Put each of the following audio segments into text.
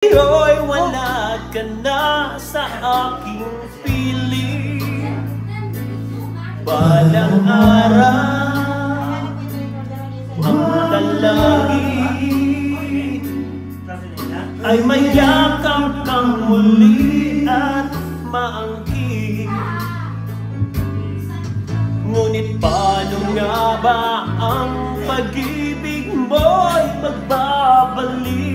Ngayon wala ka na sa aking piling. Balang araw ang dalangin ay mayakap kang muli at maangkin. Ngunit paano nga ba ang pag-ibig mo'y magbabalik?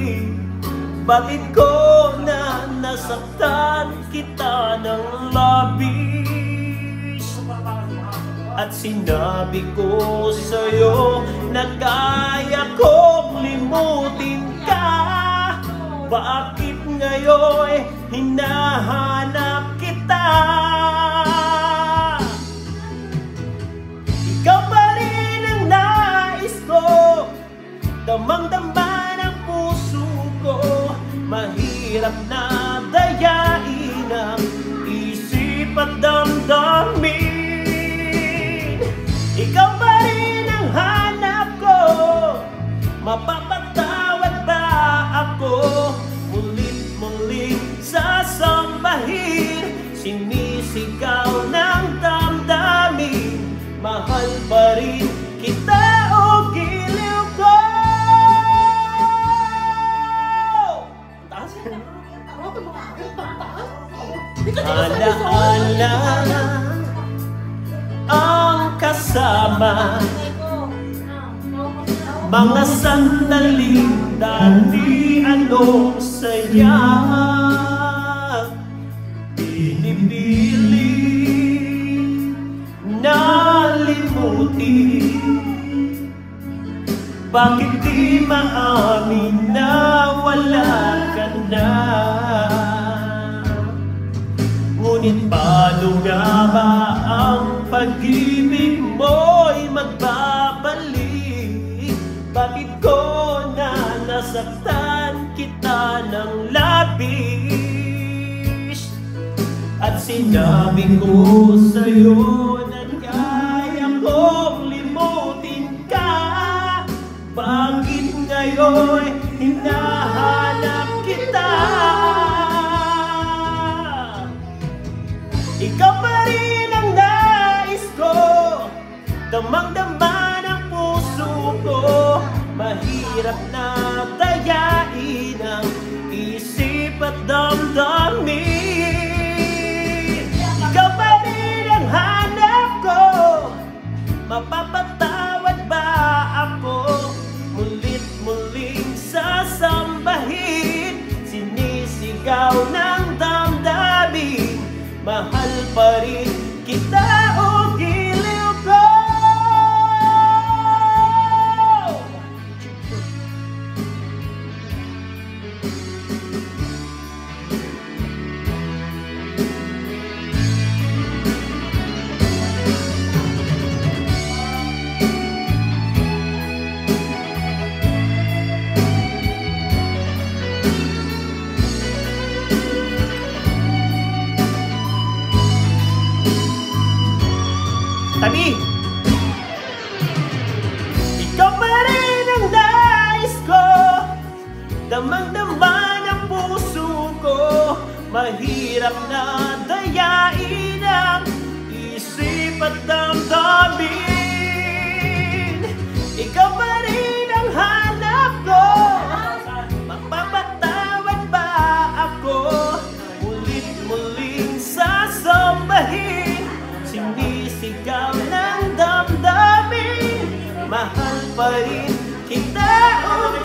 Bakit ko na nasaktan kita ng labis? At sinabi ko sa'yo na kaya kong limutin ka. Bakit ngayon hinahanap kita? Ikaw pa rin ang nais ko, damang-dama ng puso ko. Mahirap na dayain ang isip at damdamin. Ikaw pa rin ang hanap ko, mapapatawad ba ako? Mulit-muling sasambahin, sinisigaw ng damdamin. Mahal pa rin kita o giliw ko. Alaala ang kasama, mga sandaling dati anong saya. Pinipili na limutin, bakit di maamin na wala ka na? Ngunit paano nga ba ang pag-ibig mo'y magbabalik? Bakit ko na nasaktan kita ng labis? At sinabi ko sa'yo na kaya kong limutin ka. Bakit ngayon hinahanap kita? Ikaw pa rin ang nais ko, damang-dama ng puso ko. Mahirap na dayain ang isip at damdamin. Ikaw pa rin ang hanap ko, mapapatawad ba ako? Mulit-muling sasambahin, sinisigaw ng damdamin. Mahal pa rin kita o giliw ko. Tabi! Ikaw pa rin ang nais ko, damang-dama ng puso ko. Mahirap na dayain ang isip at damdamin. Ikaw pa rin ang hanap ko, mapapatawad ba ako? Ulit-muling sasambahin, sinisigaw ng damdamin. Mahal pa rin kita o